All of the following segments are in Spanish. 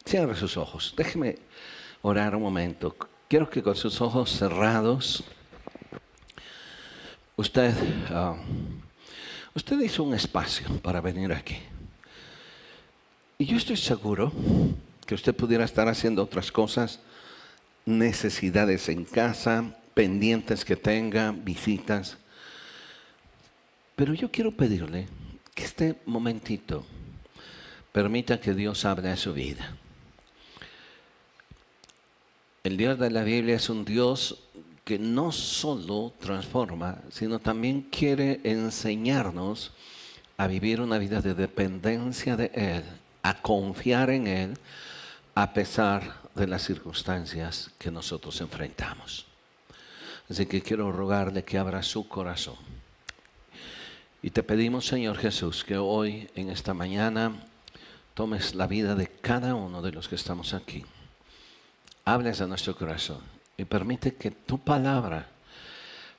Cierre sus ojos. Déjeme orar un momento. Quiero que con sus ojos cerrados, usted, ah, usted hizo un espacio para venir aquí. Y yo estoy seguro que usted pudiera estar haciendo otras cosas, necesidades en casa, pendientes que tenga, visitas. Pero yo quiero pedirle que este momentito permita que Dios hable a su vida. El Dios de la Biblia es un Dios que no solo transforma, sino también quiere enseñarnos a vivir una vida de dependencia de Él, a confiar en Él, a pesar de las circunstancias que nosotros enfrentamos. Así que quiero rogarle que abra su corazón. Y te pedimos, Señor Jesús, que hoy, en esta mañana, tomes la vida de cada uno de los que estamos aquí. Hables a nuestro corazón y permite que tu palabra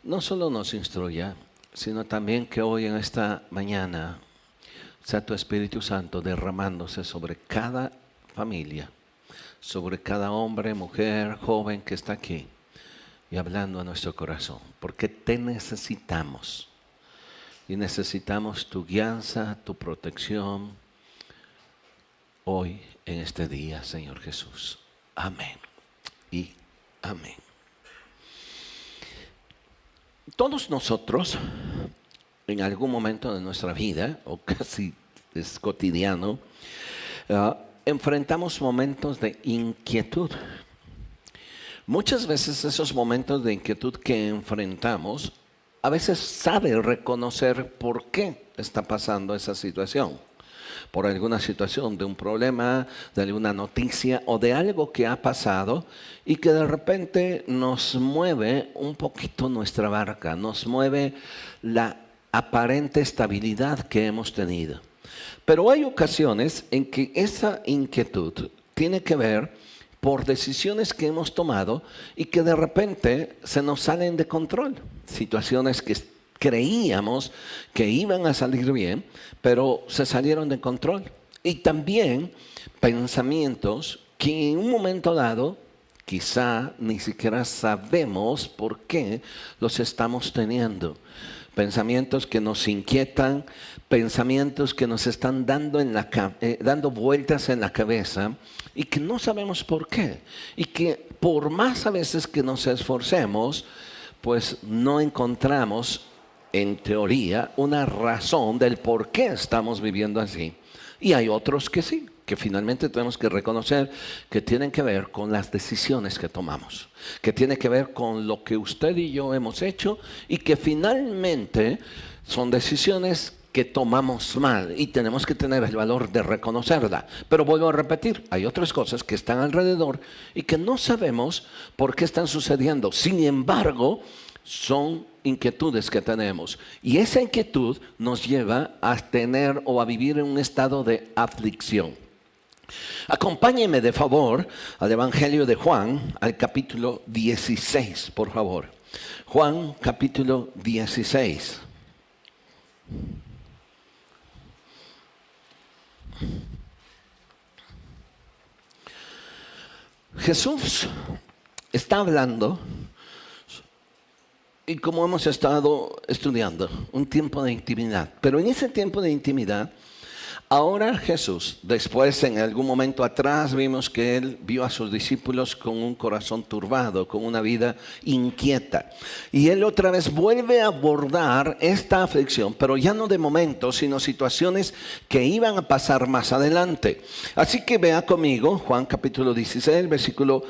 no solo nos instruya, sino también que hoy en esta mañana sea tu Espíritu Santo derramándose sobre cada familia, sobre cada hombre, mujer, joven que está aquí y hablando a nuestro corazón, porque te necesitamos y necesitamos tu guianza, tu protección hoy en este día, Señor Jesús. Amén y amén. Todos nosotros, en algún momento de nuestra vida, o casi es cotidiano, enfrentamos momentos de inquietud. Muchas veces esos momentos de inquietud que enfrentamos, a veces sabe reconocer por qué está pasando esa situación. Por alguna situación, de un problema, de alguna noticia o de algo que ha pasado y que de repente nos mueve un poquito nuestra barca, nos mueve la aparente estabilidad que hemos tenido. Pero hay ocasiones en que esa inquietud tiene que ver por decisiones que hemos tomado y que de repente se nos salen de control. Situaciones que creíamos que iban a salir bien, pero se salieron de control. Y también pensamientos que en un momento dado quizá ni siquiera sabemos por qué los estamos teniendo. Pensamientos que nos inquietan, pensamientos que nos están dando vueltas en la cabeza y que no sabemos por qué. Y que por más a veces que nos esforcemos, pues no encontramos en teoría una razón del por qué estamos viviendo así. Y hay otros que sí, que finalmente tenemos que reconocer que tienen que ver con las decisiones que tomamos, que tiene que ver con lo que usted y yo hemos hecho y que finalmente son decisiones que tomamos mal y tenemos que tener el valor de reconocerla. Pero vuelvo a repetir, hay otras cosas que están alrededor y que no sabemos por qué están sucediendo. Sin embargo, son inquietudes que tenemos y esa inquietud nos lleva a tener o a vivir en un estado de aflicción. Acompáñeme de favor al Evangelio de Juan, al capítulo 16, por favor. Juan, capítulo 16. Jesús está hablando. Y como hemos estado estudiando, un tiempo de intimidad. Pero en ese tiempo de intimidad, ahora Jesús, después en algún momento atrás vimos que Él vio a sus discípulos con un corazón turbado, con una vida inquieta. Y Él otra vez vuelve a abordar esta aflicción, pero ya no de momento, sino situaciones que iban a pasar más adelante. Así que vea conmigo Juan capítulo 16, versículo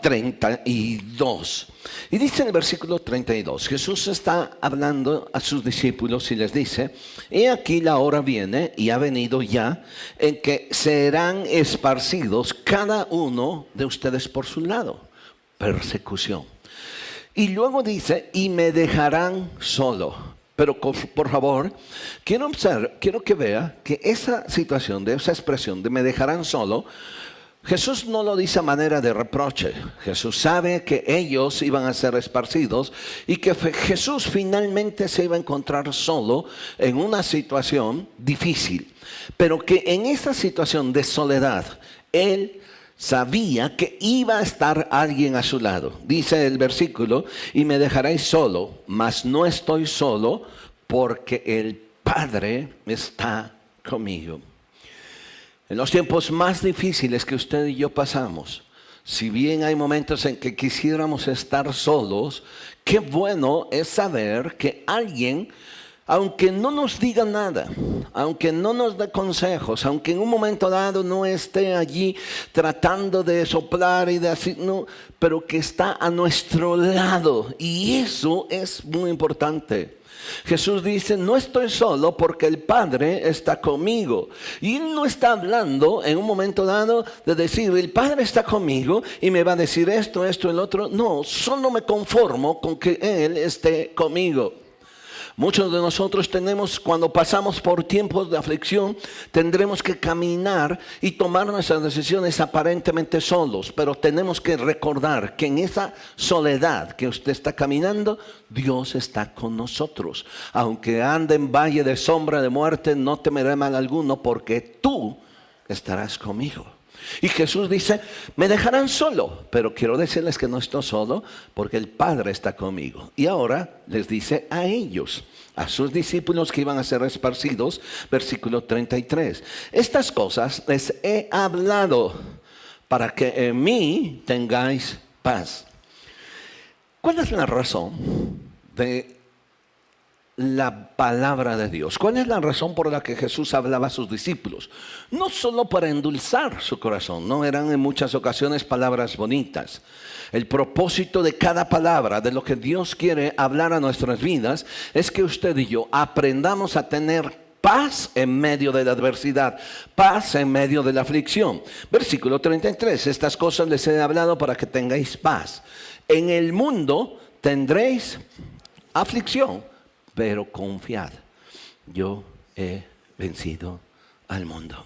32. Y dice en el versículo 32, Jesús está hablando a sus discípulos y les dice: he aquí la hora viene y ha venido ya en que serán esparcidos cada uno de ustedes por su lado. Persecución. Y luego dice: y me dejarán solo. Pero por favor, quiero que vea que esa situación, de esa expresión de me dejarán solo, Jesús no lo dice a manera de reproche. Jesús sabe que ellos iban a ser esparcidos y que Jesús finalmente se iba a encontrar solo en una situación difícil. Pero que en esa situación de soledad, Él sabía que iba a estar alguien a su lado. Dice el versículo, y me dejaréis solo, mas no estoy solo porque el Padre está conmigo. En los tiempos más difíciles que usted y yo pasamos, si bien hay momentos en que quisiéramos estar solos, qué bueno es saber que alguien, aunque no nos diga nada, aunque no nos dé consejos, aunque en un momento dado no esté allí tratando de soplar y de así, no, pero que está a nuestro lado. Y eso es muy importante. Jesús dice, no estoy solo porque el Padre está conmigo. Y Él no está hablando en un momento dado de decir, el Padre está conmigo y me va a decir esto, el otro. No, solo me conformo con que Él esté conmigo. Muchos de nosotros cuando pasamos por tiempos de aflicción, tendremos que caminar y tomar nuestras decisiones aparentemente solos, pero tenemos que recordar que en esa soledad que usted está caminando, Dios está con nosotros. Aunque ande en valle de sombra de muerte, no temeré mal alguno, porque tú estarás conmigo. Y Jesús dice, me dejarán solo, pero quiero decirles que no estoy solo porque el Padre está conmigo. Y ahora les dice a ellos, a sus discípulos que iban a ser esparcidos, versículo 33. Estas cosas les he hablado para que en mí tengáis paz. ¿Cuál es la razón de la palabra de Dios? ¿Cuál es la razón por la que Jesús hablaba a sus discípulos? No solo para endulzar su corazón, no eran en muchas ocasiones palabras bonitas. El propósito de cada palabra, de lo que Dios quiere hablar a nuestras vidas, es que usted y yo aprendamos a tener paz en medio de la adversidad, paz en medio de la aflicción. Versículo 33, estas cosas les he hablado para que tengáis paz. En el mundo tendréis aflicción, pero confiad, yo he vencido al mundo.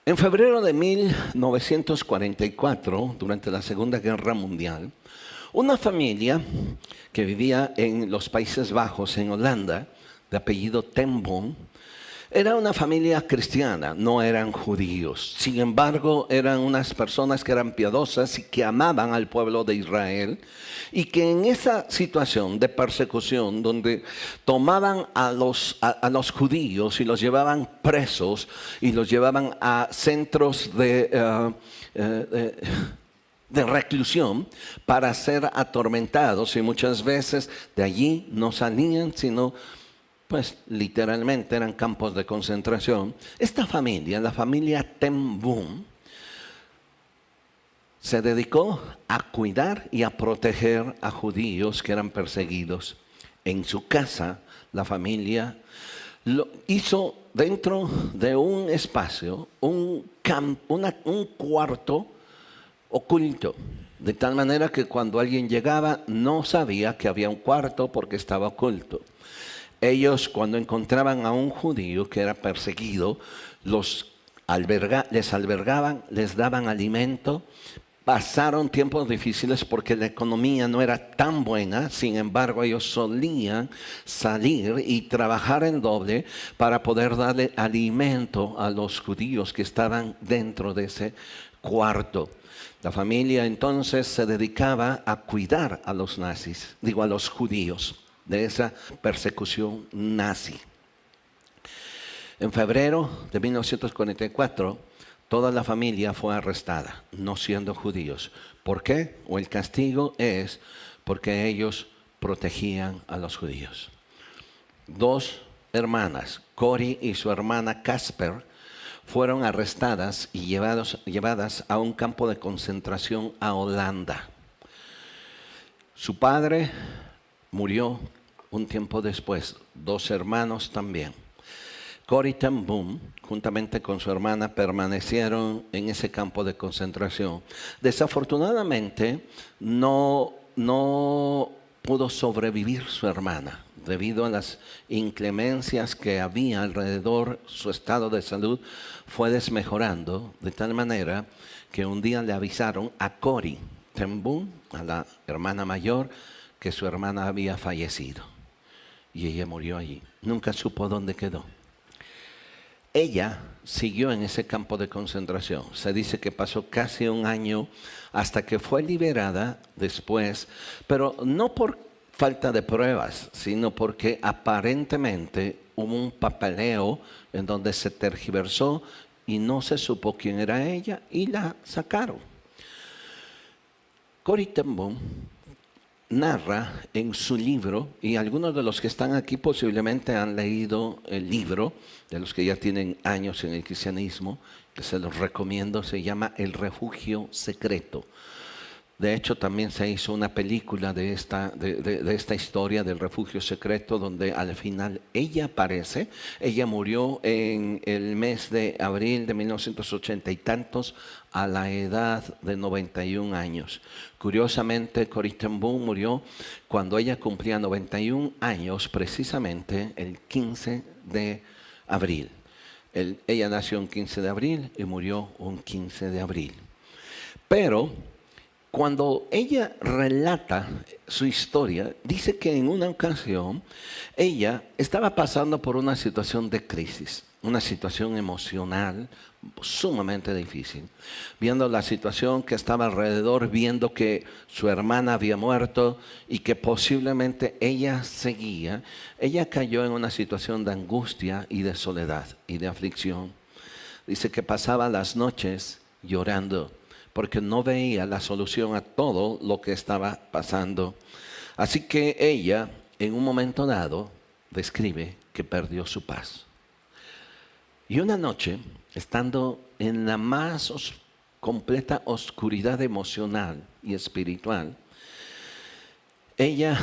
En febrero de 1944, durante la Segunda Guerra Mundial, una familia que vivía en los Países Bajos, en Holanda, de apellido Ten Boom, era una familia cristiana, no eran judíos. Sin embargo, eran unas personas que eran piadosas y que amaban al pueblo de Israel, y que en esa situación de persecución, donde tomaban a los judíos y los llevaban presos y los llevaban a centros de reclusión para ser atormentados, y muchas veces de allí no salían, sino pues literalmente eran campos de concentración. Esta familia, la familia Ten Boom, se dedicó a cuidar y a proteger a judíos que eran perseguidos. En su casa, la familia lo hizo dentro de un espacio, un cuarto oculto, de tal manera que cuando alguien llegaba no sabía que había un cuarto porque estaba oculto. Ellos, cuando encontraban a un judío que era perseguido, les albergaban, les daban alimento. Pasaron tiempos difíciles porque la economía no era tan buena. Sin embargo, ellos solían salir y trabajar el doble para poder darle alimento a los judíos que estaban dentro de ese cuarto. La familia entonces se dedicaba a cuidar a los nazis, a los judíos, de esa persecución nazi. En febrero de 1944, toda la familia fue arrestada, no siendo judíos. ¿Por qué? O el castigo es porque ellos protegían a los judíos. Dos hermanas, Cori y su hermana Casper, fueron arrestadas y llevadas a un campo de concentración a Holanda. Su padre murió un tiempo después, dos hermanos también. Corrie ten Boom, juntamente con su hermana, permanecieron en ese campo de concentración. Desafortunadamente, no pudo sobrevivir su hermana. Debido a las inclemencias que había alrededor, su estado de salud fue desmejorando, de tal manera que un día le avisaron a Corrie ten Boom, a la hermana mayor, que su hermana había fallecido. Y ella murió allí. Nunca supo dónde quedó. ella siguió en ese campo de concentración. Se dice que pasó casi un año hasta que fue liberada después, pero no por falta de pruebas, sino porque aparentemente hubo un papeleo en donde se tergiversó y no se supo quién era ella y la sacaron. Corrie ten Boom narra en su libro, y algunos de los que están aquí posiblemente han leído el libro, de los que ya tienen años en el cristianismo, que se los recomiendo, se llama El Refugio Secreto. De hecho, también se hizo una película de esta historia del refugio secreto, donde al final ella aparece. Ella murió en el mes de abril de 1980 y tantos, a la edad de 91 años. Curiosamente, Corrie ten Boom murió cuando ella cumplía 91 años, precisamente el 15 de abril. Ella nació un 15 de abril y murió un 15 de abril. Pero cuando ella relata su historia, dice que en una ocasión ella estaba pasando por una situación de crisis, una situación emocional sumamente difícil, viendo la situación que estaba alrededor, viendo que su hermana había muerto y que posiblemente ella seguía. Ella cayó en una situación de angustia y de soledad y de aflicción. Dice que pasaba las noches llorando, porque no veía la solución a todo lo que estaba pasando. Así que ella, en un momento dado, describe que perdió su paz. Y una noche, estando en la más completa oscuridad emocional y espiritual, ella,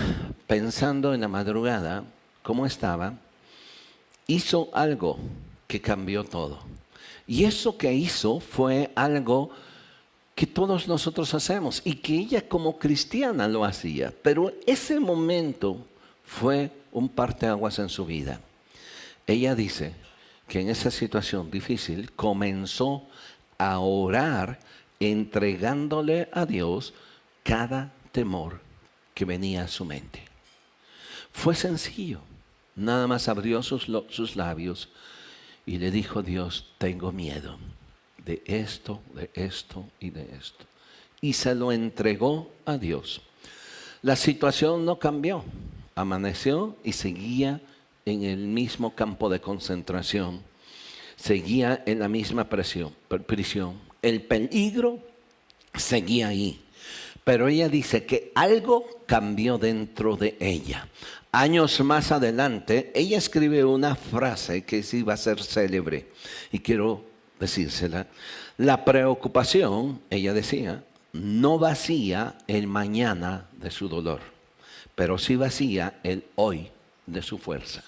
pensando en la madrugada cómo estaba, hizo algo que cambió todo. Y eso que hizo fue algo que todos nosotros hacemos y que ella como cristiana lo hacía, pero ese momento fue un parteaguas en su vida. Ella dice que en esa situación difícil comenzó a orar entregándole a Dios cada temor que venía a su mente. Fue sencillo, nada más abrió sus labios y le dijo a Dios: tengo miedo de esto y de esto. Y se lo entregó a Dios. La situación no cambió. Amaneció y seguía en el mismo campo de concentración. Seguía en la misma prisión. El peligro seguía ahí. Pero ella dice que algo cambió dentro de ella. Años más adelante, ella escribe una frase que sí va a ser célebre. Y quiero decírsela. La preocupación, ella decía, no vacía el mañana de su dolor, pero sí vacía el hoy de su fuerza.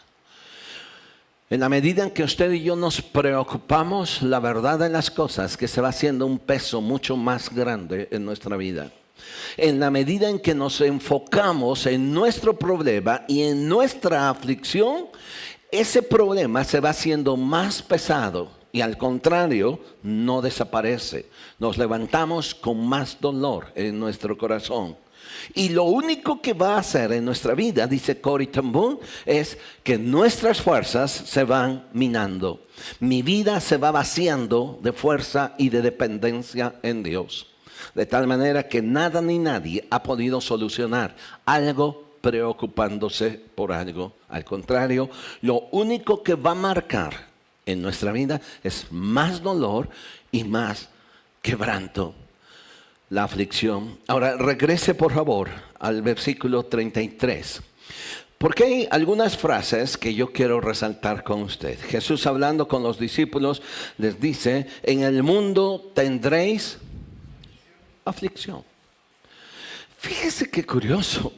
En la medida en que usted y yo nos preocupamos, la verdad de las cosas que se va haciendo un peso mucho más grande en nuestra vida. En la medida en que nos enfocamos en nuestro problema y en nuestra aflicción, ese problema se va haciendo más pesado. Y al contrario, no desaparece. Nos levantamos con más dolor en nuestro corazón. Y lo único que va a hacer en nuestra vida, dice Corrie ten Boom, es que nuestras fuerzas se van minando. Mi vida se va vaciando de fuerza y de dependencia en Dios. De tal manera que nada ni nadie ha podido solucionar algo preocupándose por algo. Al contrario, lo único que va a marcar en nuestra vida es más dolor y más quebranto, la aflicción. Ahora, regrese por favor al versículo 33. Porque hay algunas frases que yo quiero resaltar con usted. Jesús, hablando con los discípulos, les dice: en el mundo tendréis aflicción. Fíjese qué curioso.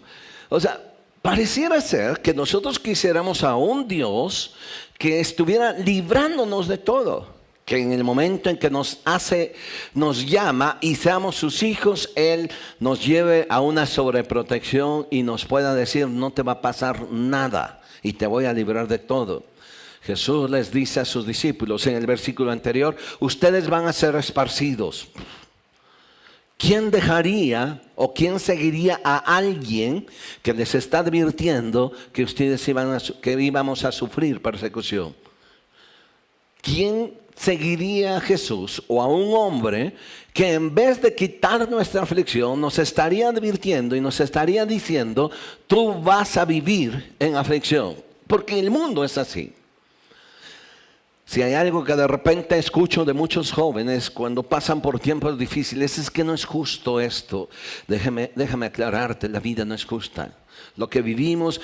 O sea, pareciera ser que nosotros quisiéramos a un Dios que estuviera librándonos de todo, que en el momento en que nos llama y seamos sus hijos, Él nos lleve a una sobreprotección y nos pueda decir: no te va a pasar nada y te voy a librar de todo. Jesús les dice a sus discípulos en el versículo anterior: ustedes van a ser esparcidos. ¿Quién dejaría o quién seguiría a alguien que les está advirtiendo que ustedes íbamos a sufrir persecución? ¿quién seguiría a Jesús o a un hombre que en vez de quitar nuestra aflicción nos estaría advirtiendo y nos estaría diciendo, tú vas a vivir en aflicción? Porque el mundo es así. Si hay algo que de repente escucho de muchos jóvenes cuando pasan por tiempos difíciles, es que no es justo esto. Déjame aclararte, la vida no es justa. Lo que vivimos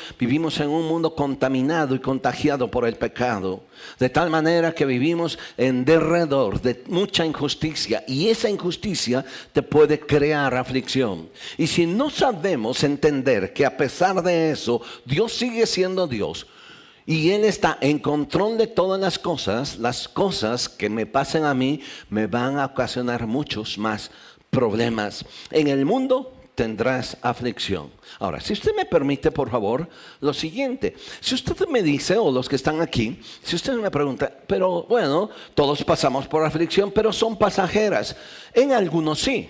en un mundo contaminado y contagiado por el pecado. De tal manera que vivimos en derredor de mucha injusticia. Y esa injusticia te puede crear aflicción. Y si no sabemos entender que a pesar de eso, Dios sigue siendo Dios. Y Él está en control de todas las cosas que me pasen a mí me van a ocasionar muchos más problemas. En el mundo tendrás aflicción. Ahora, si usted me permite, por favor, lo siguiente. Si usted me dice, o los que están aquí, si usted me pregunta, pero bueno, todos pasamos por aflicción, pero son pasajeras. En algunos sí.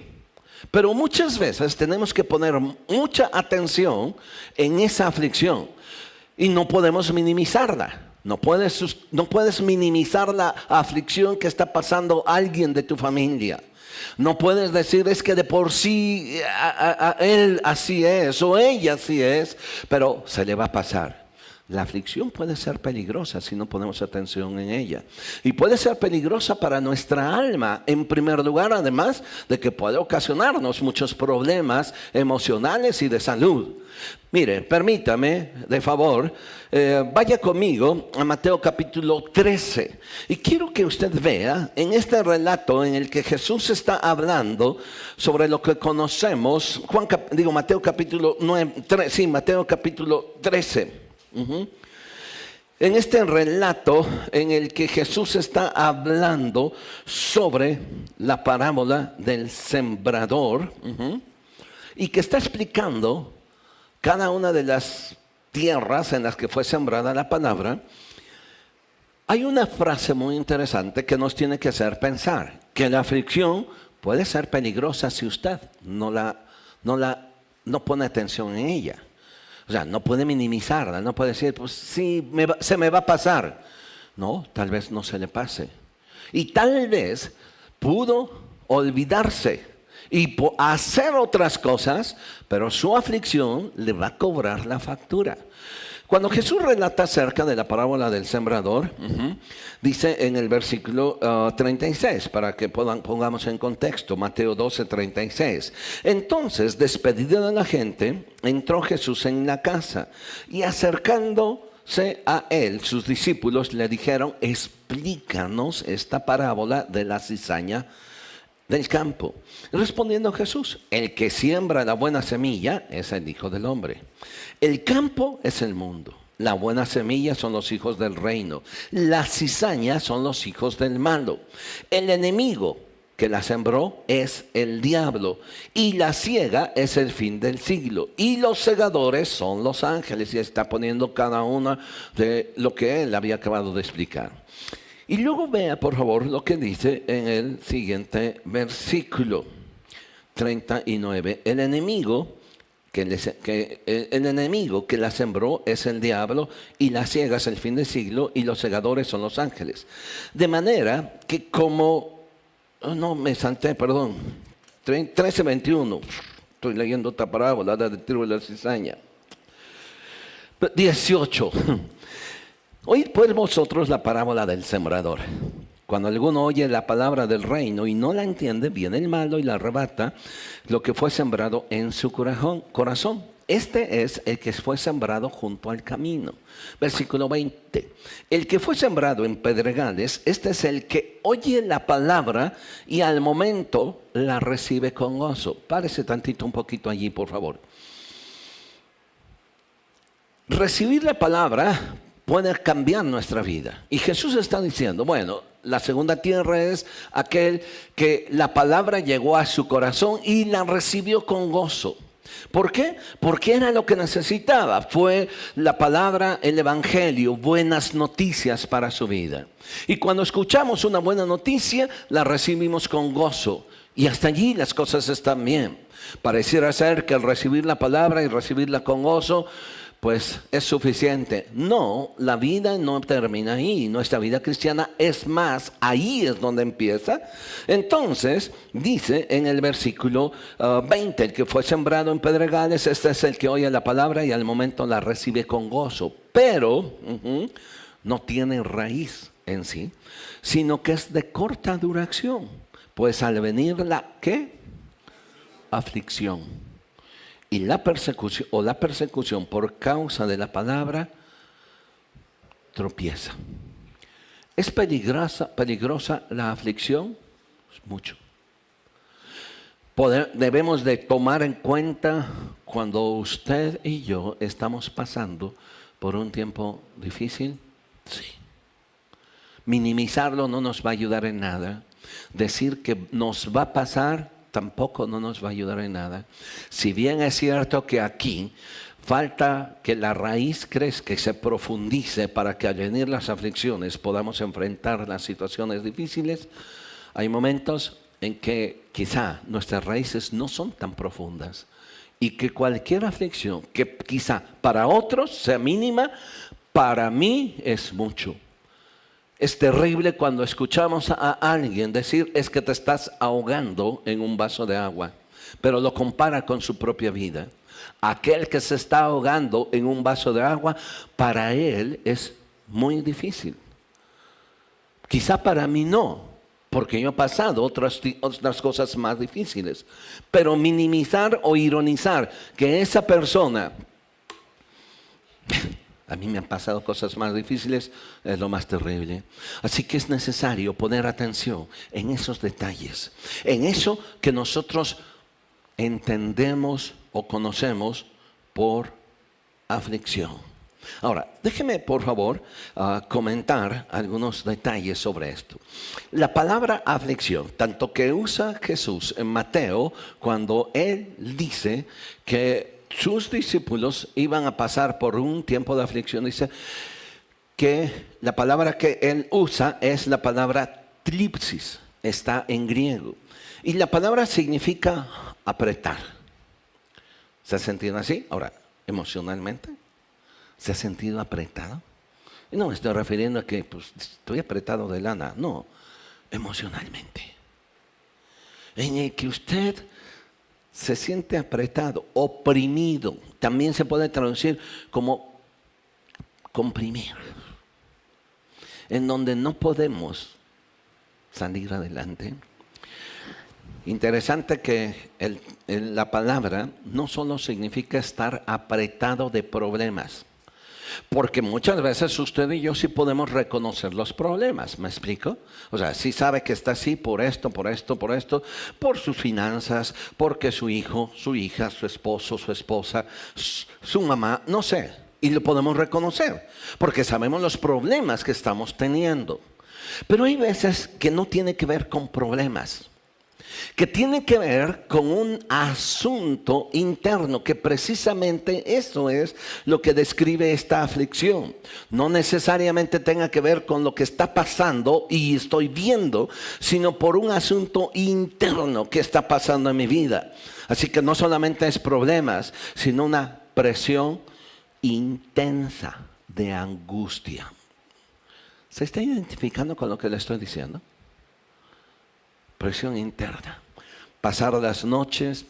Pero muchas veces tenemos que poner mucha atención en esa aflicción. Y no podemos minimizarla. No puedes minimizar la aflicción que está pasando alguien de tu familia. No puedes decir es que de por sí a él así es o ella así es, pero se le va a pasar. La aflicción puede ser peligrosa si no ponemos atención en ella. Y puede ser peligrosa para nuestra alma, en primer lugar, además de que puede ocasionarnos muchos problemas emocionales y de salud. Mire, permítame, de favor, vaya conmigo a Mateo capítulo 13. Y quiero que usted vea en este relato en el que Jesús está hablando sobre lo que conocemos, Mateo capítulo 13. En este relato en el que Jesús está hablando sobre la parábola del sembrador y que está explicando cada una de las tierras en las que fue sembrada la palabra, hay una frase muy interesante que nos tiene que hacer pensar, que la aflicción puede ser peligrosa si usted no pone atención en ella. O sea, no puede minimizarla, no puede decir, pues sí, se me va a pasar. No, tal vez no se le pase. Y tal vez pudo olvidarse y hacer otras cosas, pero su aflicción le va a cobrar la factura. Cuando Jesús relata acerca de la parábola del sembrador, dice en el versículo 36, para que pongamos en contexto, Mateo 12, 36. Entonces, despedido de la gente, entró Jesús en la casa y acercándose a él, sus discípulos le dijeron, explícanos esta parábola de la cizaña del campo. Respondiendo Jesús, el que siembra la buena semilla es el Hijo del Hombre. El campo es el mundo. La buena semilla son los hijos del reino. La cizaña son los hijos del malo. El enemigo que la sembró es el diablo. Y la siega es el fin del siglo. Y los segadores son los ángeles. Y está poniendo cada una de lo que él había acabado de explicar. Y luego vea, por favor, lo que dice en el siguiente versículo 39. El enemigo que la sembró es el diablo, y la siega es el fin del siglo, y los segadores son los ángeles. De manera que me salté, perdón. 13:21. Estoy leyendo otra parábola, la del trigo y la cizaña. 18. Oíd pues vosotros la parábola del sembrador. Cuando alguno oye la palabra del reino y no la entiende, viene el malo y la arrebata lo que fue sembrado en su corazón. Este es el que fue sembrado junto al camino. Versículo 20. El que fue sembrado en pedregales, este es el que oye la palabra y al momento la recibe con gozo. Párese tantito un poquito allí, por favor. Recibir la palabra puede cambiar nuestra vida. Y Jesús está diciendo, bueno, la segunda tierra es aquel que la palabra llegó a su corazón y la recibió con gozo. ¿Por qué? Porque era lo que necesitaba. Fue la palabra, el evangelio, buenas noticias para su vida. Y cuando escuchamos una buena noticia, la recibimos con gozo. Y hasta allí las cosas están bien. Pareciera ser que al recibir la palabra y recibirla con gozo, pues es suficiente. No, la vida no termina ahí. Nuestra vida cristiana es más, ahí es donde empieza. Entonces, dice en el versículo 20, el que fue sembrado en pedregales, este es el que oye la palabra y al momento la recibe con gozo. Pero no tiene raíz en sí, sino que es de corta duración. Pues al venir la, ¿qué? Aflicción. Y la persecución por causa de la palabra tropieza. ¿Es peligrosa la aflicción? Mucho. Debemos de tomar en cuenta cuando usted y yo estamos pasando por un tiempo difícil. Sí. Minimizarlo no nos va a ayudar en nada. Decir que nos va a pasar tampoco no nos va a ayudar en nada. Si bien es cierto que aquí falta que la raíz crezca, que se profundice para que al venir las aflicciones podamos enfrentar las situaciones difíciles, hay momentos en que quizá nuestras raíces no son tan profundas y que cualquier aflicción que quizá para otros sea mínima, para mí es mucho. Es terrible cuando escuchamos a alguien decir es que te estás ahogando en un vaso de agua, pero lo compara con su propia vida. Aquel que se está ahogando en un vaso de agua, para él es muy difícil. Quizá para mí no, porque yo he pasado otras cosas más difíciles. Pero minimizar o ironizar que esa persona... A mí me han pasado cosas más difíciles, es lo más terrible. Así que es necesario poner atención en esos detalles, en eso que nosotros entendemos o conocemos por aflicción. Ahora, déjeme por favor comentar algunos detalles sobre esto. La palabra aflicción, tanto que usa Jesús en Mateo, cuando Él dice que sus discípulos iban a pasar por un tiempo de aflicción, dice que la palabra que Él usa es la palabra tlipsis, está en griego. Y la palabra significa apretar. ¿Se ha sentido así? Ahora, emocionalmente, ¿se ha sentido apretado? Y no me estoy refiriendo a que pues, estoy apretado de lana, no, emocionalmente. En el que usted se siente apretado, oprimido, también se puede traducir como comprimir, en donde no podemos salir adelante. Interesante que la palabra no solo significa estar apretado de problemas, porque muchas veces usted y yo sí podemos reconocer los problemas, ¿me explico? O sea, sí sabe que está así por esto, por sus finanzas, porque su hijo, su hija, su esposo, su esposa, su mamá, no sé, y lo podemos reconocer, porque sabemos los problemas que estamos teniendo. Pero hay veces que no tiene que ver con problemas, que tiene que ver con un asunto interno, que precisamente eso es lo que describe esta aflicción. No necesariamente tenga que ver con lo que está pasando y estoy viendo, sino por un asunto interno que está pasando en mi vida. Así que no solamente es problemas, sino una presión intensa de angustia. ¿Se está identificando con lo que le estoy diciendo? Presión interna. Pasar las noches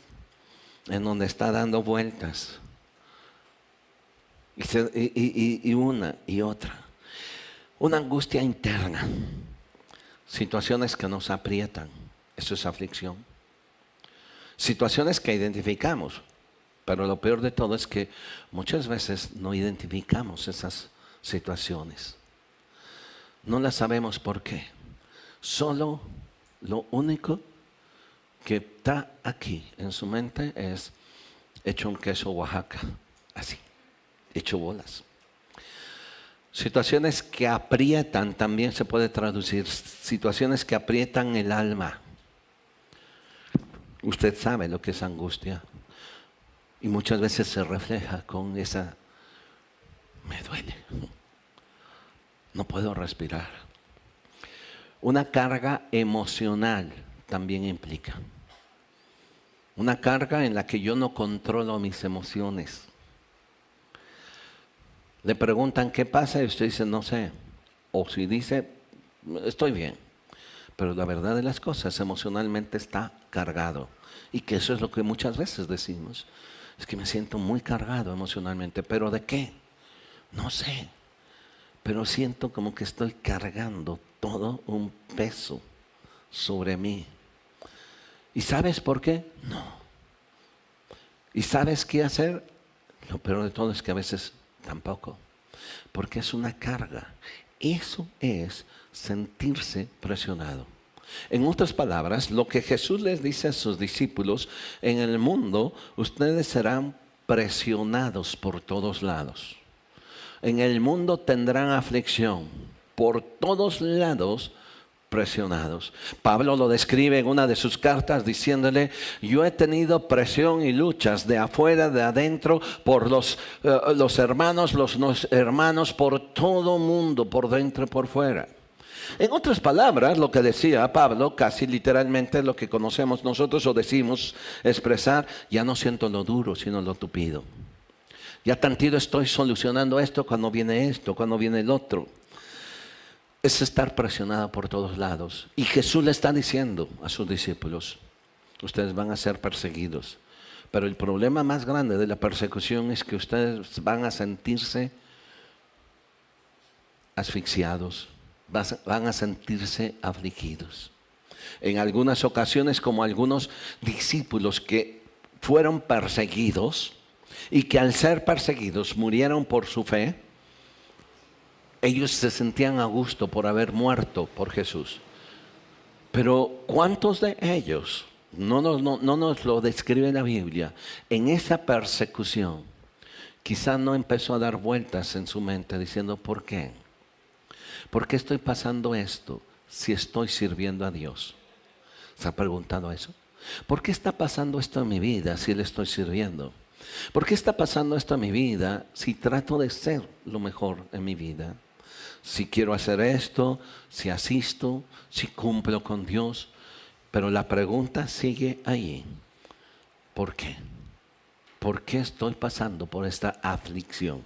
en donde está dando vueltas. Y una y otra. Una angustia interna. Situaciones que nos aprietan. Eso es aflicción. Situaciones que identificamos. Pero lo peor de todo es que muchas veces no identificamos esas situaciones. No las sabemos por qué. Solo lo único que está aquí en su mente es hecho un queso Oaxaca, así, hecho bolas. Situaciones que aprietan, también se puede traducir, situaciones que aprietan el alma. Usted sabe lo que es angustia y muchas veces se refleja con esa, me duele, no puedo respirar. Una carga emocional también implica. Una carga en la que yo no controlo mis emociones. Le preguntan qué pasa y usted dice no sé. O si dice estoy bien. Pero la verdad de las cosas, emocionalmente está cargado. Y que eso es lo que muchas veces decimos. Es que me siento muy cargado emocionalmente. ¿Pero de qué? No sé. Pero siento como que estoy cargando todo un peso sobre mí. ¿Y sabes por qué? No. ¿Y sabes qué hacer? Lo peor de todo es que a veces tampoco. Porque es una carga. Eso es sentirse presionado. En otras palabras, lo que Jesús les dice a sus discípulos, en el mundo ustedes serán presionados por todos lados. En el mundo tendrán aflicción, por todos lados presionados. Pablo lo describe en una de sus cartas diciéndole, yo he tenido presión y luchas de afuera, de adentro, por los hermanos, los no hermanos, por todo mundo, por dentro y por fuera. En otras palabras, lo que decía Pablo, casi literalmente lo que conocemos nosotros o decimos expresar, ya no siento lo duro, sino lo tupido. Ya tantito estoy solucionando esto cuando viene el otro. Es estar presionado por todos lados. Y Jesús le está diciendo a sus discípulos, ustedes van a ser perseguidos. Pero el problema más grande de la persecución es que ustedes van a sentirse asfixiados, van a sentirse afligidos. En algunas ocasiones, como algunos discípulos que fueron perseguidos y que al ser perseguidos murieron por su fe, ellos se sentían a gusto por haber muerto por Jesús. Pero ¿cuántos de ellos, no nos lo describe la Biblia, en esa persecución, quizás no empezó a dar vueltas en su mente diciendo, ¿por qué? ¿Por qué estoy pasando esto si estoy sirviendo a Dios? ¿Se ha preguntado eso? ¿Por qué está pasando esto en mi vida si le estoy sirviendo? ¿Por qué está pasando esto en mi vida si trato de ser lo mejor en mi vida? Si quiero hacer esto, si asisto, si cumplo con Dios. Pero la pregunta sigue ahí. ¿Por qué? ¿Por qué estoy pasando por esta aflicción?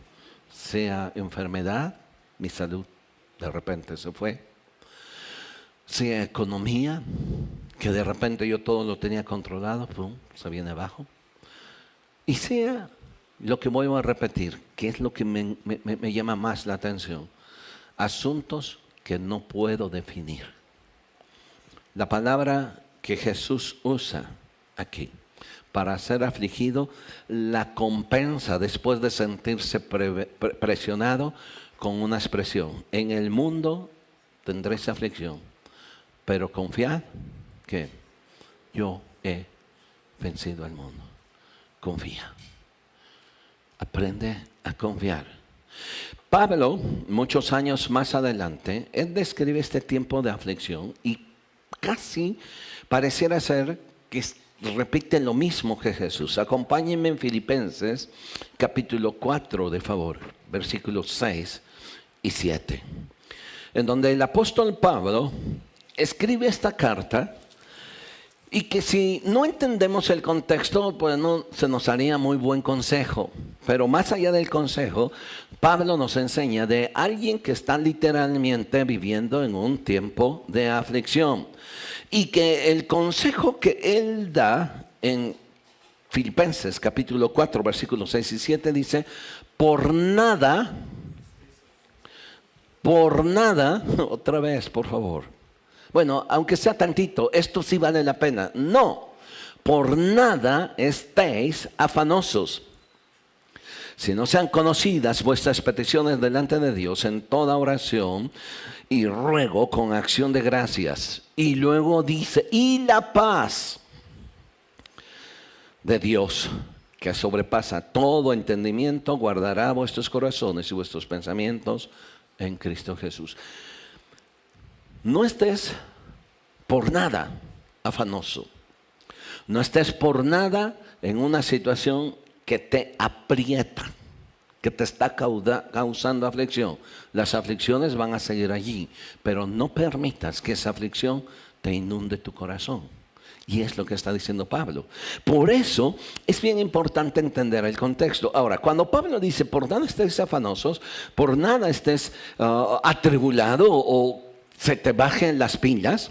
Sea enfermedad, mi salud de repente se fue. Sea economía, que de repente yo todo lo tenía controlado, pum, se viene abajo. Y sea lo que voy a repetir, que es lo que me llama más la atención. Asuntos que no puedo definir. La palabra que Jesús usa aquí para ser afligido, la compensa después de sentirse presionado con una expresión. En el mundo tendréis aflicción, pero confiad que yo he vencido al mundo. Confía. Aprende a confiar. Pablo, muchos años más adelante, él describe este tiempo de aflicción y casi pareciera ser que repite lo mismo que Jesús. Acompáñenme en Filipenses capítulo 4, de favor, versículos 6 y 7, en donde el apóstol Pablo escribe esta carta y que si no entendemos el contexto, pues no se nos haría muy buen consejo. Pero más allá del consejo, Pablo nos enseña de alguien que está literalmente viviendo en un tiempo de aflicción. Y que el consejo que él da en Filipenses capítulo 4, versículos 6 y 7 dice, por nada, otra vez por favor. Bueno, aunque sea tantito, esto sí vale la pena. No, por nada estéis afanosos, si no sean conocidas vuestras peticiones delante de Dios en toda oración y ruego con acción de gracias. Y luego dice, y la paz de Dios, que sobrepasa todo entendimiento, guardará vuestros corazones y vuestros pensamientos en Cristo Jesús. No estés por nada afanoso. No estés por nada en una situación que te aprieta, que te está causando aflicción. Las aflicciones van a seguir allí, pero no permitas que esa aflicción te inunde tu corazón. Y es lo que está diciendo Pablo. Por eso es bien importante entender el contexto. Ahora, cuando Pablo dice, por nada estés afanosos, por nada estés atribulado o se te bajen las pilas,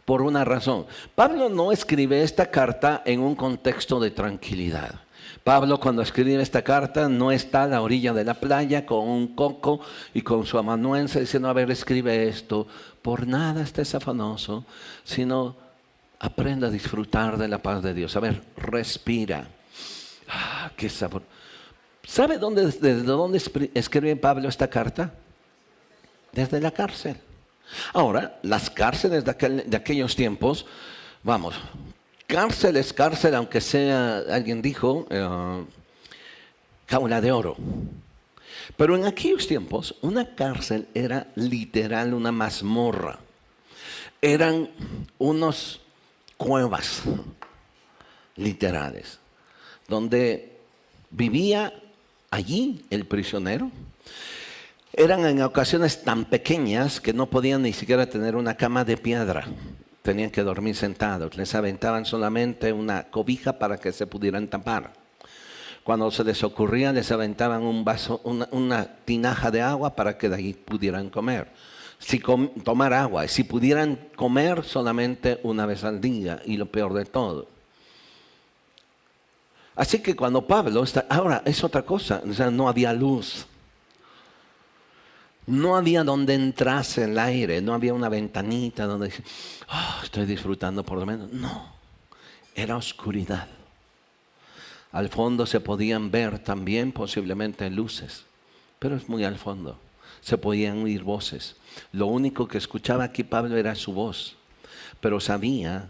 por una razón. Pablo no escribe esta carta en un contexto de tranquilidad. Pablo, cuando escribe esta carta, no está a la orilla de la playa con un coco y con su amanuense diciendo, a ver, escribe esto. Por nada estés afanoso, sino aprenda a disfrutar de la paz de Dios. A ver, respira. Qué sabor. ¿Sabe desde dónde escribe Pablo esta carta? Desde la cárcel. Ahora, las cárceles de aquellos tiempos, vamos, cárcel es cárcel, aunque sea, alguien dijo, jaula de oro. Pero en aquellos tiempos, una cárcel era literal una mazmorra. Eran unos cuevas literales, donde vivía allí el prisionero. Eran en ocasiones tan pequeñas que no podían ni siquiera tener una cama de piedra. Tenían que dormir sentados. Les aventaban solamente una cobija para que se pudieran tapar. Cuando se les ocurría, les aventaban un vaso, una tinaja de agua para que de ahí pudieran comer. Tomar agua. Si pudieran comer solamente una vez al día. Y lo peor de todo. Así que cuando Pablo está... Ahora, es otra cosa. O sea, no había luz. No había donde entrase el aire, no había una ventanita donde dice, estoy disfrutando por lo menos. No, era oscuridad. Al fondo se podían ver también posiblemente luces, pero es muy al fondo. Se podían oír voces. Lo único que escuchaba aquí Pablo era su voz, pero sabía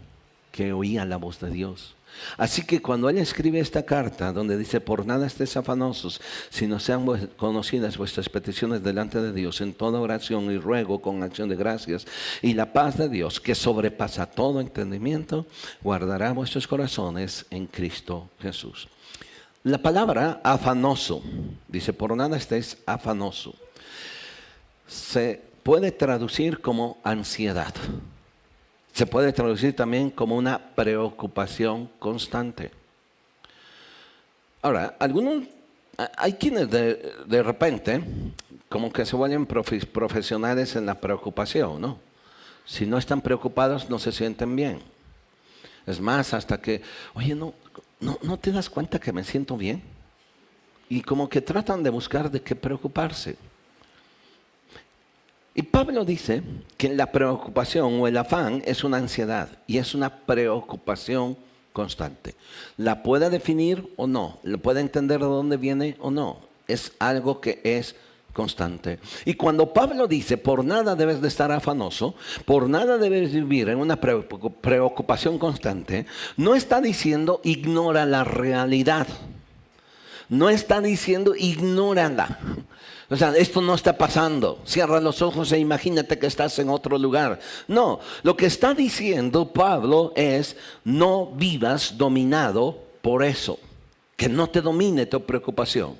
que oía la voz de Dios. Así que cuando él escribe esta carta donde dice, por nada estéis afanosos, sino sean conocidas vuestras peticiones delante de Dios en toda oración y ruego con acción de gracias, y la paz de Dios, que sobrepasa todo entendimiento, guardará vuestros corazones en Cristo Jesús. La palabra afanoso, dice, por nada estéis afanoso, se puede traducir como ansiedad. Se puede traducir también como una preocupación constante. Ahora, hay quienes de repente como que se vuelven profesionales en la preocupación, ¿no? Si no están preocupados, no se sienten bien. Es más, hasta que, oye, ¿no te das cuenta que me siento bien? Y como que tratan de buscar de qué preocuparse. Y Pablo dice que la preocupación o el afán es una ansiedad y es una preocupación constante. ¿La puede definir o no? ¿La puede entender de dónde viene o no? Es algo que es constante. Y cuando Pablo dice, por nada debes de estar afanoso, por nada debes vivir en una preocupación constante, no está diciendo ignora la realidad. No está diciendo ignórala. O sea, esto no está pasando. Cierra los ojos e imagínate que estás en otro lugar. No, lo que está diciendo Pablo es no vivas dominado por eso. Que no te domine tu preocupación.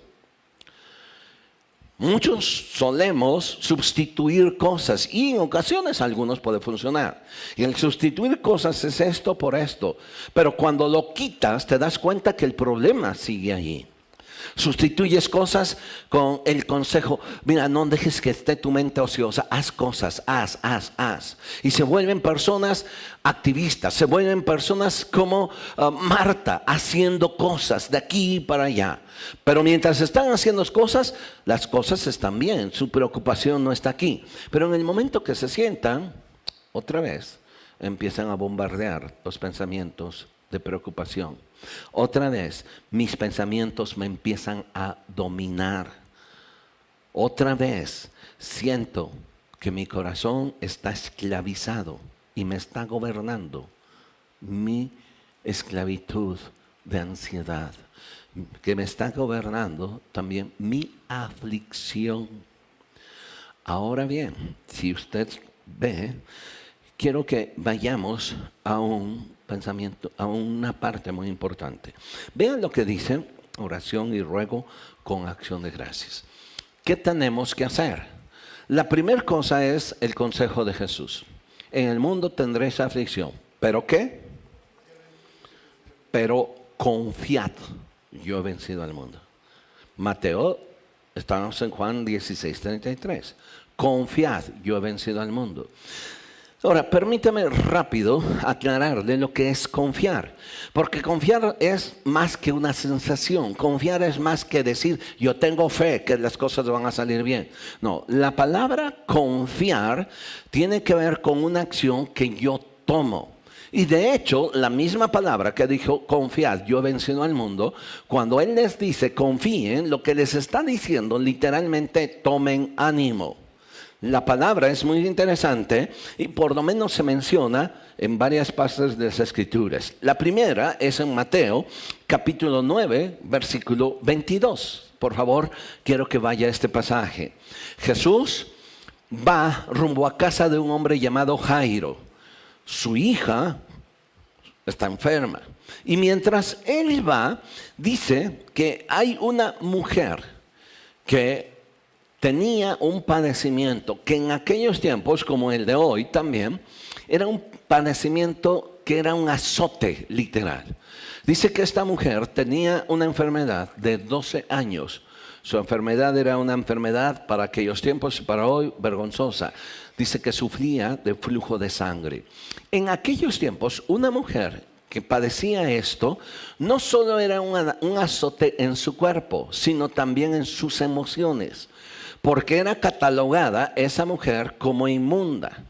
Muchos solemos sustituir cosas y en ocasiones algunos puede funcionar. Y el sustituir cosas es esto por esto. Pero cuando lo quitas te das cuenta que el problema sigue allí. Sustituyes cosas con el consejo, mira, no dejes que esté tu mente ociosa, haz cosas, haz. Y se vuelven personas activistas, se vuelven personas como Marta, haciendo cosas de aquí para allá. Pero mientras están haciendo cosas, las cosas están bien, su preocupación no está aquí. Pero en el momento que se sientan, otra vez, empiezan a bombardear los pensamientos de preocupación. Otra vez, mis pensamientos me empiezan a dominar. Otra vez, siento que mi corazón está esclavizado y me está gobernando mi esclavitud de ansiedad, que me está gobernando también mi aflicción. Ahora bien, si usted ve, quiero que vayamos a un pensamiento, a una parte muy importante. Vean lo que dice oración y ruego con acción de gracias. ¿Qué tenemos que hacer? La primera cosa es el consejo de Jesús. En el mundo tendréis aflicción. ¿Pero qué? pero confiad, yo he vencido al mundo. Mateo, estamos en Juan 16:33. Confiad, yo he vencido al mundo. Ahora, permítame rápido aclararle lo que es confiar. Porque confiar es más que una sensación. Confiar es más que decir, yo tengo fe que las cosas van a salir bien. No, la palabra confiar tiene que ver con una acción que yo tomo. Y de hecho, la misma palabra que dijo, confiad, yo he vencido al mundo, cuando Él les dice, confíen, lo que les está diciendo literalmente, tomen ánimo. La palabra es muy interesante y por lo menos se menciona en varias partes de las Escrituras. La primera es en Mateo, capítulo 9, versículo 22. Por favor, quiero que vaya a este pasaje. Jesús va rumbo a casa de un hombre llamado Jairo. Su hija está enferma. Y mientras él va, dice que hay una mujer que tenía un padecimiento que en aquellos tiempos, como el de hoy también, era un padecimiento que era un azote literal. Dice que esta mujer tenía una enfermedad de 12 años. Su enfermedad era una enfermedad para aquellos tiempos y para hoy vergonzosa. Dice que sufría de flujo de sangre. En aquellos tiempos, una mujer que padecía esto, no solo era un azote en su cuerpo, sino también en sus emociones. Porque era catalogada esa mujer como inmunda.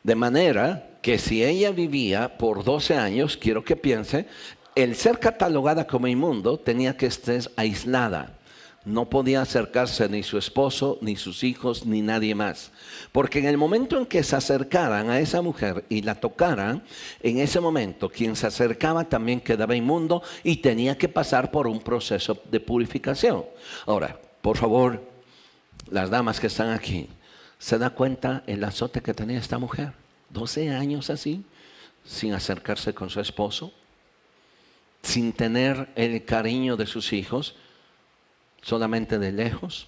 De manera que si ella vivía por 12 años, quiero que piense, el ser catalogada como inmundo tenía que estar aislada. No podía acercarse ni su esposo, ni sus hijos, ni nadie más. Porque en el momento en que se acercaran a esa mujer y la tocaran, en ese momento quien se acercaba también quedaba inmundo y tenía que pasar por un proceso de purificación. Ahora, por favor, las damas que están aquí, ¿se da cuenta el azote que tenía esta mujer? 12 años así, sin acercarse con su esposo, sin tener el cariño de sus hijos, solamente de lejos,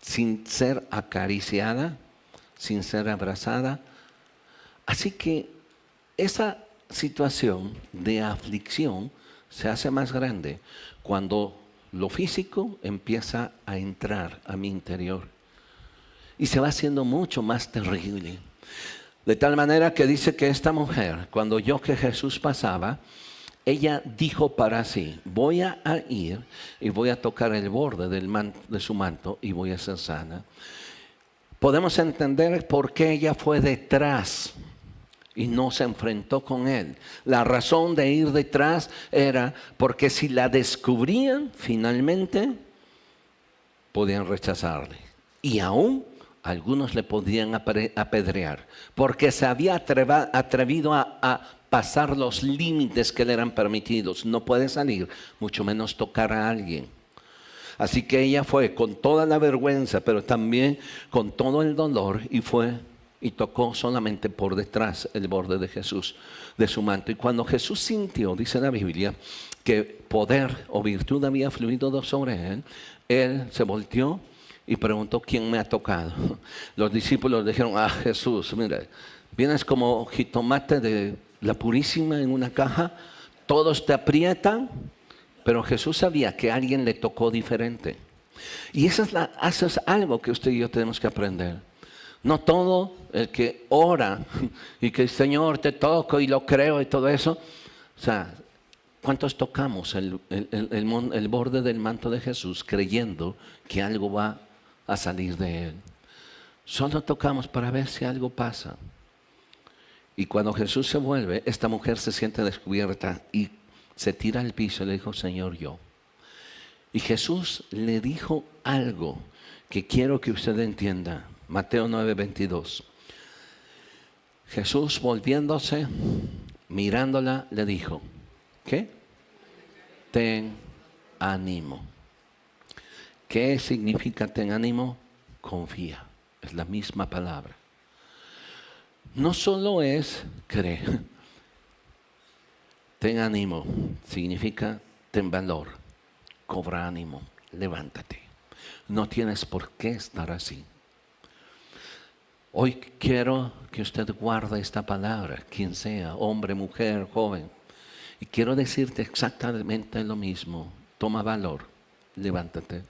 sin ser acariciada, sin ser abrazada. Así que esa situación de aflicción se hace más grande cuando lo físico empieza a entrar a mi interior y se va haciendo mucho más terrible. De tal manera que dice que esta mujer, cuando oyó que Jesús pasaba, ella dijo para sí, voy a ir y voy a tocar el borde de su manto y voy a ser sana. Podemos entender por qué ella fue detrás y no se enfrentó con él. La razón de ir detrás era porque si la descubrían finalmente, podían rechazarle. Y aún algunos le podían apedrear, porque se había atrevido a pasar los límites que le eran permitidos. No puede salir, mucho menos tocar a alguien. Así que ella fue con toda la vergüenza, pero también con todo el dolor, y fue y tocó solamente por detrás el borde de Jesús, de su manto. Y cuando Jesús sintió, dice la Biblia, que poder o virtud había fluido sobre él, él se volteó y preguntó, ¿quién me ha tocado? Los discípulos dijeron, Jesús, mira, vienes como jitomate de la Purísima en una caja, todos te aprietan, pero Jesús sabía que a alguien le tocó diferente. Y eso es algo que usted y yo tenemos que aprender. No todo el que ora y que el Señor te toco y lo creo y todo eso. O sea, ¿cuántos tocamos el borde del manto de Jesús creyendo que algo va a salir de él? Solo tocamos para ver si algo pasa. Y cuando Jesús se vuelve, esta mujer se siente descubierta y se tira al piso y le dijo, Señor, yo. Y Jesús le dijo algo que quiero que usted entienda. Mateo 9:22. Jesús, volviéndose, mirándola, le dijo, ¿qué? Ten ánimo. ¿Qué significa ten ánimo? Confía. Es la misma palabra. No solo es creer. Ten ánimo significa ten valor, cobra ánimo, levántate. No tienes por qué estar así. Hoy quiero que usted guarde esta palabra, quien sea, hombre, mujer, joven, Y quiero decirte exactamente lo mismo. Toma valor, levántate.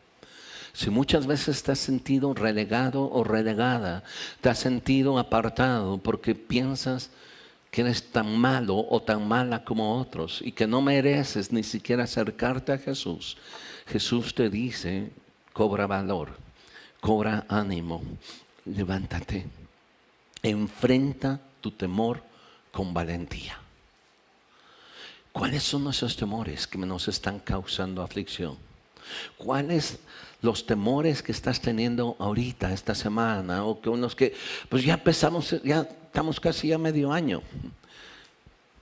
Si muchas veces te has sentido relegado o relegada, te has sentido apartado porque piensas que eres tan malo o tan mala como otros y que no mereces ni siquiera acercarte a Jesús, Jesús te dice, cobra valor, cobra ánimo, levántate, enfrenta tu temor con valentía. ¿Cuáles son esos temores que nos están causando aflicción? ¿Cuáles los temores que estás teniendo ahorita, esta semana, o que unos que, pues ya empezamos, ya estamos casi a medio año,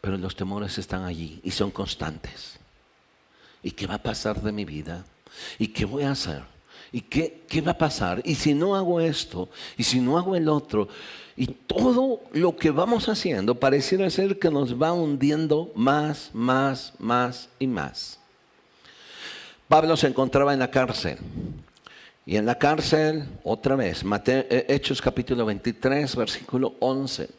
pero los temores están allí y son constantes? ¿Y qué va a pasar de mi vida? ¿Y qué voy a hacer? ¿Y qué va a pasar? ¿Y si no hago esto? ¿Y si no hago el otro? Y todo lo que vamos haciendo pareciera ser que nos va hundiendo más y más. Pablo se encontraba en la cárcel. Y en la cárcel, otra vez, Hechos capítulo 23, versículo 11.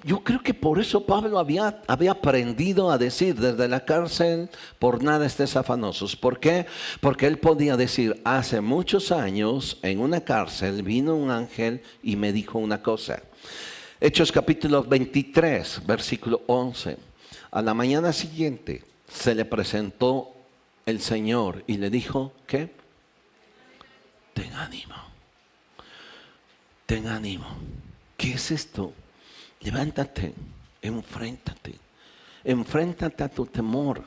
Yo creo que por eso Pablo había aprendido a decir desde la cárcel, por nada estés afanosos. ¿Por qué? Porque él podía decir, hace muchos años en una cárcel vino un ángel y me dijo una cosa. Hechos capítulo 23, versículo 11. A la mañana siguiente se le presentó el Señor y le dijo, ¿qué? Ten ánimo. Ten ánimo. ¿Qué es esto? Levántate, enfréntate a tu temor,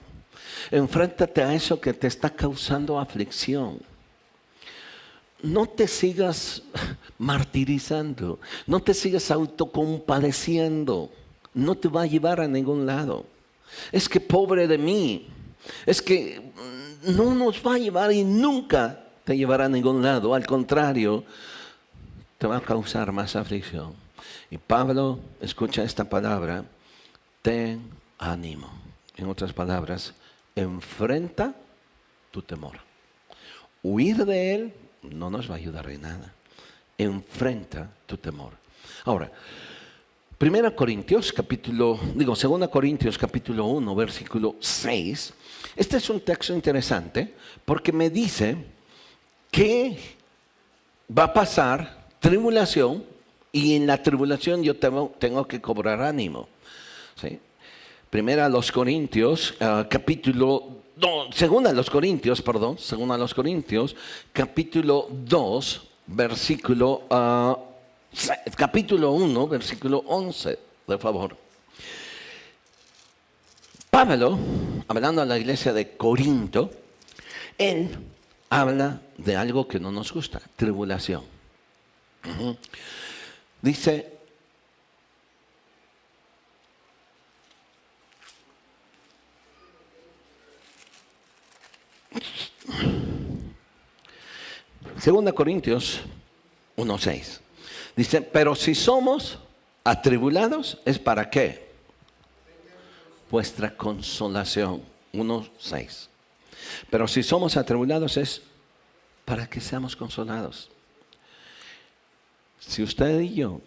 enfréntate a eso que te está causando aflicción. No te sigas martirizando, no te sigas autocompadeciendo, no te va a llevar a ningún lado. Es que pobre de mí, es que no nos va a llevar y nunca te llevará a ningún lado, al contrario, te va a causar más aflicción. Y Pablo escucha esta palabra, ten ánimo. En otras palabras, enfrenta tu temor. Huir de él no nos va a ayudar en nada. Enfrenta tu temor. Ahora, 2 Corintios capítulo 1, versículo 6. Este es un texto interesante porque me dice que va a pasar tribulación. Y en la tribulación yo tengo que cobrar ánimo. ¿Sí? Segunda a los Corintios, capítulo 2, capítulo 1, versículo 11, por favor. Pablo, hablando a la iglesia de Corinto, él habla de algo que no nos gusta, tribulación. Dice, Segunda Corintios 1:6. Dice, pero si somos atribulados, ¿es para qué? Vuestra consolación. 1:6. Pero si somos atribulados es para que seamos consolados. Si usted y yo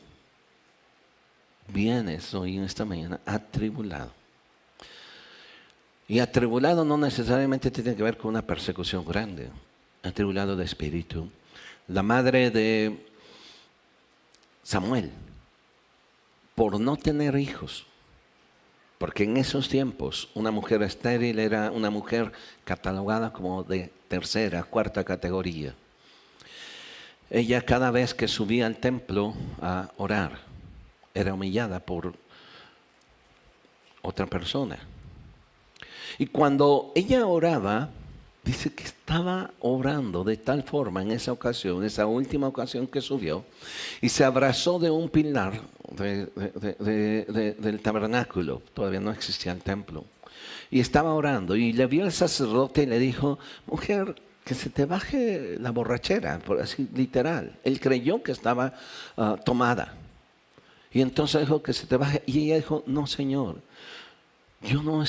vienes hoy en esta mañana atribulado, y atribulado no necesariamente tiene que ver con una persecución grande, atribulado de espíritu. La madre de Samuel, por no tener hijos, porque en esos tiempos una mujer estéril era una mujer catalogada como de tercera, cuarta categoría. Ella cada vez que subía al templo a orar, era humillada por otra persona. Y cuando ella oraba, dice que estaba orando de tal forma en esa ocasión, esa última ocasión que subió, y se abrazó de un pilar del tabernáculo. Todavía no existía el templo. Y estaba orando y le vio el sacerdote y le dijo, mujer, que se te baje la borrachera, por así literal. Él creyó que estaba tomada. Y entonces dijo que se te baje. Y ella dijo, no, Señor, yo no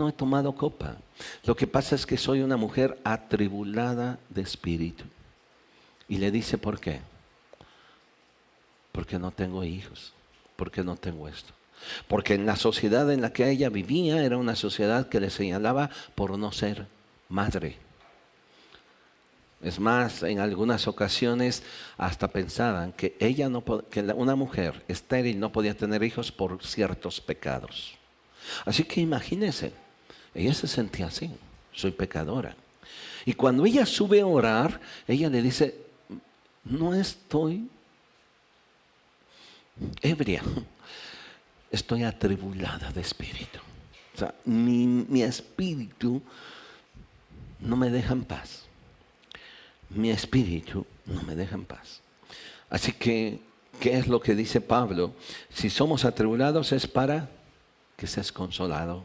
he tomado copa. Lo que pasa es que soy una mujer atribulada de espíritu. Y le dice, ¿por qué? Porque no tengo hijos. Porque no tengo esto. Porque en la sociedad en la que ella vivía era una sociedad que le señalaba por no ser madre. Es más, en algunas ocasiones hasta pensaban que una mujer estéril no podía tener hijos por ciertos pecados. Así que imagínense, ella se sentía así, soy pecadora. Y cuando ella sube a orar, ella le dice, no estoy ebria, estoy atribulada de espíritu. O sea, mi espíritu no me deja en paz. Mi espíritu no me deja en paz. Así que, ¿qué es lo que dice Pablo? Si somos atribulados es para que seas consolado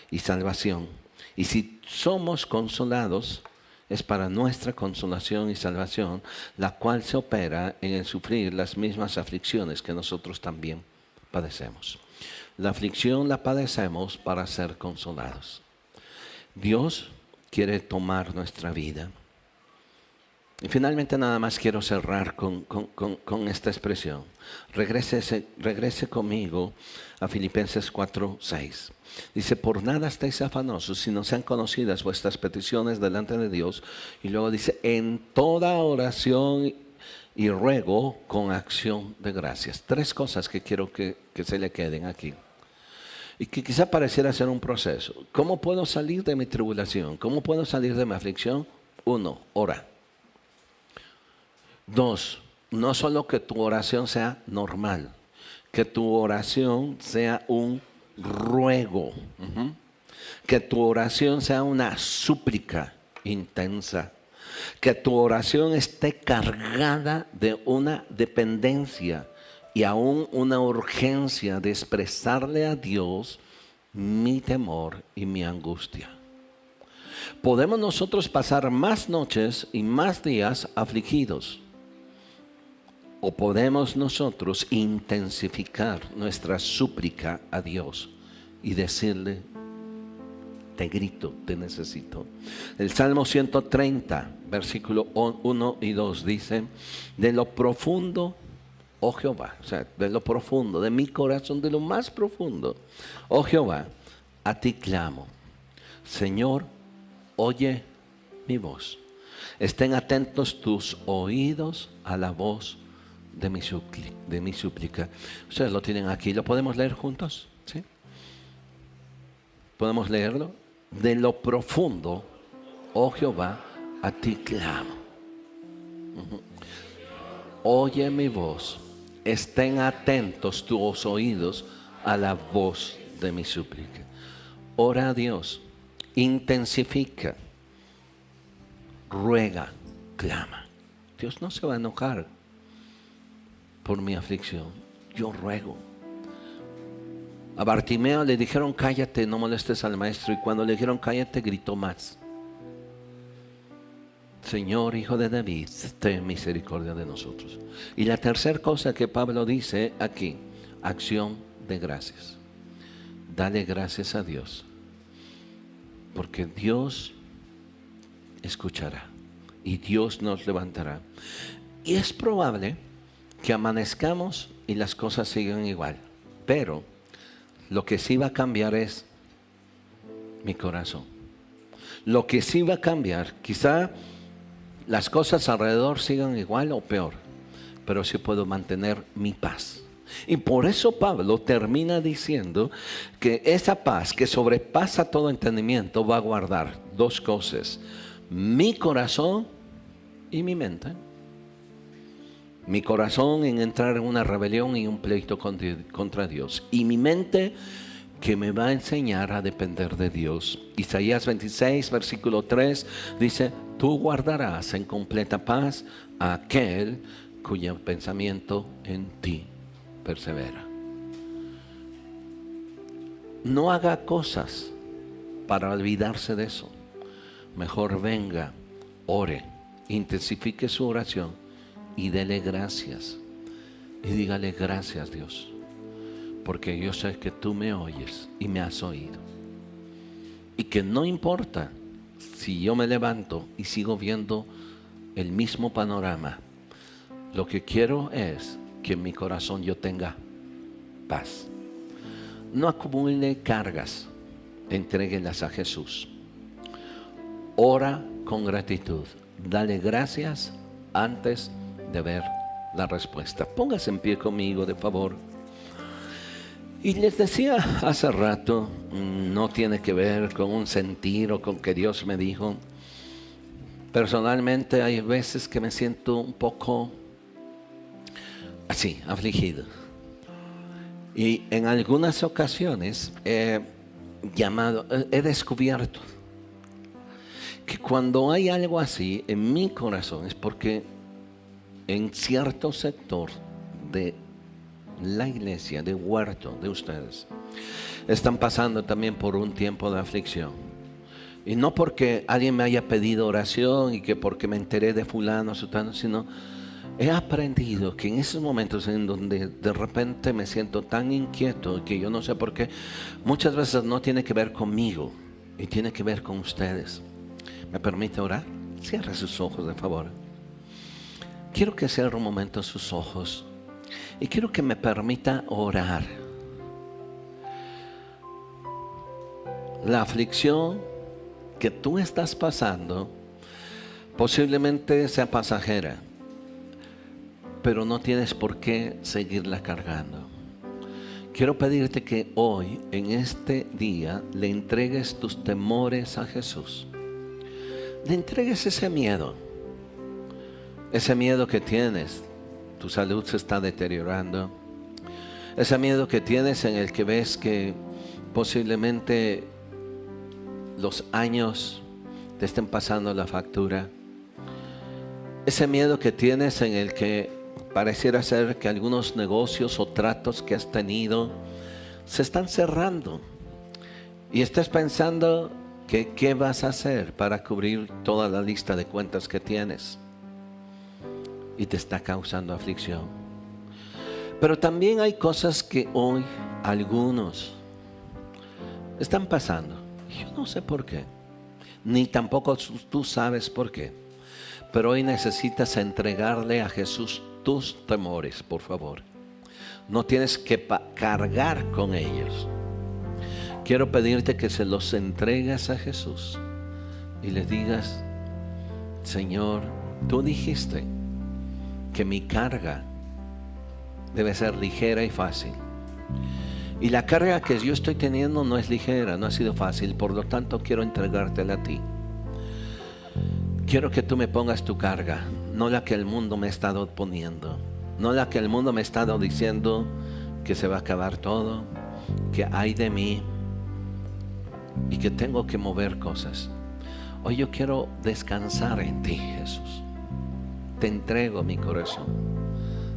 y salvación. Y si somos consolados es para nuestra consolación y salvación, la cual se opera en el sufrir las mismas aflicciones que nosotros también padecemos. La aflicción la padecemos para ser consolados. Dios quiere tomar nuestra vida. Y finalmente nada más quiero cerrar con esta expresión. Regrese conmigo a Filipenses 4:6. Dice, por nada estéis afanosos, sino sean conocidas vuestras peticiones delante de Dios. Y luego dice, en toda oración y ruego con acción de gracias. 3 cosas que quiero que se le queden aquí. Y que quizá pareciera ser un proceso. ¿Cómo puedo salir de mi tribulación? ¿Cómo puedo salir de mi aflicción? 1, ora. 2, no solo que tu oración sea normal, que tu oración sea un ruego, que tu oración sea una súplica intensa, que tu oración esté cargada de una dependencia y aún una urgencia de expresarle a Dios mi temor y mi angustia. Podemos nosotros pasar más noches y más días afligidos. O podemos nosotros intensificar nuestra súplica a Dios y decirle, te grito, te necesito. El Salmo 130, versículo 1 y 2 dice, de lo profundo, oh Jehová, o sea, de lo profundo, de mi corazón, de lo más profundo, oh Jehová, a ti clamo. Señor, oye mi voz. Estén atentos tus oídos a la voz de mi súplica. Ustedes lo tienen aquí, ¿lo podemos leer juntos? ¿Sí? ¿Podemos leerlo? De lo profundo, oh Jehová, a ti clamo. Oye mi voz, estén atentos tus oídos a la voz de mi súplica. Ora a Dios, intensifica, ruega, clama. Dios no se va a enojar por mi aflicción. Yo ruego. A Bartimeo le dijeron cállate, no molestes al maestro, y cuando le dijeron cállate gritó más. Señor, Hijo de David, ten misericordia de nosotros. Y la tercera cosa que Pablo dice aquí, acción de gracias. Dale gracias a Dios, porque Dios escuchará y Dios nos levantará. Y es probable que amanezcamos y las cosas sigan igual, pero lo que sí va a cambiar es mi corazón. Lo que sí va a cambiar, quizá las cosas alrededor sigan igual o peor, pero sí puedo mantener mi paz. Y por eso Pablo termina diciendo que esa paz que sobrepasa todo entendimiento va a guardar 2 cosas, mi corazón y mi mente. Mi corazón en entrar en una rebelión y un pleito contra Dios. Y mi mente que me va a enseñar a depender de Dios. Isaías 26, versículo 3 dice, tú guardarás en completa paz a aquel cuyo pensamiento en ti persevera. No haga cosas para olvidarse de eso. Mejor venga, ore, intensifique su oración y dele gracias. Y dígale gracias, Dios, porque yo sé que tú me oyes y me has oído. Y que no importa si yo me levanto y sigo viendo el mismo panorama. Lo que quiero es que en mi corazón yo tenga paz. no acumule cargas, entréguelas a Jesús. Ora con gratitud, dale gracias antes de ver la respuesta. Póngase en pie conmigo, de favor. Y les decía hace rato, no tiene que ver con un sentir o con que Dios me dijo. Personalmente hay veces que me siento un poco así, afligido. Y en algunas ocasiones he descubierto que cuando hay algo así en mi corazón es porque en cierto sector de la iglesia, de huerto de ustedes, están pasando también por un tiempo de aflicción. Y no porque alguien me haya pedido oración y que porque me enteré de fulano, sutano, sino he aprendido que en esos momentos en donde de repente me siento tan inquieto que yo no sé por qué, muchas veces no tiene que ver conmigo y tiene que ver con ustedes. ¿Me permite orar? Cierre sus ojos, de favor. Quiero que cierre un momento sus ojos y quiero que me permita orar. La aflicción que tú estás pasando posiblemente sea pasajera, pero no tienes por qué seguirla cargando. Quiero pedirte que hoy, en este día, le entregues tus temores a Jesús. Le entregues ese miedo que tienes. Tu salud se está deteriorando. Ese miedo que tienes en el que ves que posiblemente los años te estén pasando la factura. Ese miedo que tienes en el que pareciera ser que algunos negocios o tratos que has tenido se están cerrando. Y estás pensando que qué vas a hacer para cubrir toda la lista de cuentas que tienes. Y te está causando aflicción. Pero también hay cosas que hoy algunos están pasando. Yo no sé por qué, ni tampoco tú sabes por qué. Pero hoy necesitas entregarle a Jesús tus temores, por favor. No tienes que cargar con ellos. Quiero pedirte que se los entregues a Jesús y le digas: Señor, tú dijiste que mi carga debe ser ligera y fácil. Y la carga que yo estoy teniendo no es ligera, no ha sido fácil. Por lo tanto, quiero entregártela a ti. Quiero que tú me pongas tu carga, no la que el mundo me ha estado poniendo, no la que el mundo me ha estado diciendo que se va a acabar todo, que hay de mí y que tengo que mover cosas. Hoy yo quiero descansar en ti, Jesús. Te entrego mi corazón.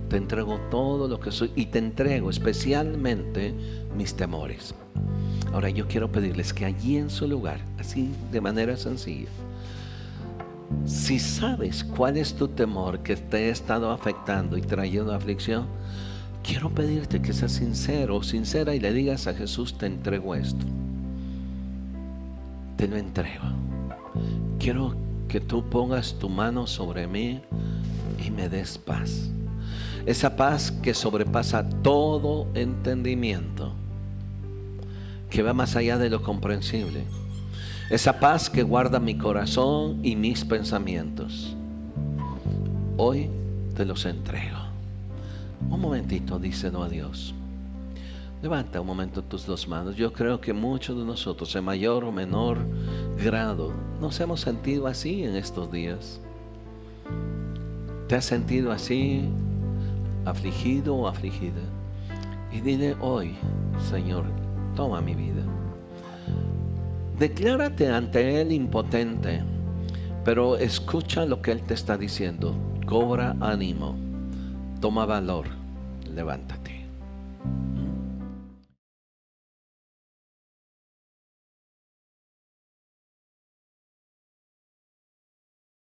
Te entrego todo lo que soy y te entrego especialmente mis temores. Ahora yo quiero pedirles que allí en su lugar, así de manera sencilla, si sabes cuál es tu temor que te ha estado afectando y trayendo aflicción, quiero pedirte que seas sincero o sincera y le digas a Jesús: te entrego esto. Te lo entrego. Quiero que tú pongas tu mano sobre mí y me des paz. Esa paz que sobrepasa todo entendimiento, que va más allá de lo comprensible. Esa paz que guarda mi corazón y mis pensamientos. Hoy te los entrego. Un momentito, díselo a Dios. Levanta un momento tus dos manos. Yo creo que muchos de nosotros, en mayor o menor grado, nos hemos sentido así en estos días. ¿Te has sentido así, afligido o afligida? Y dile hoy: Señor, toma mi vida. Declárate ante Él impotente, pero escucha lo que Él te está diciendo. Cobra ánimo, toma valor, levántate.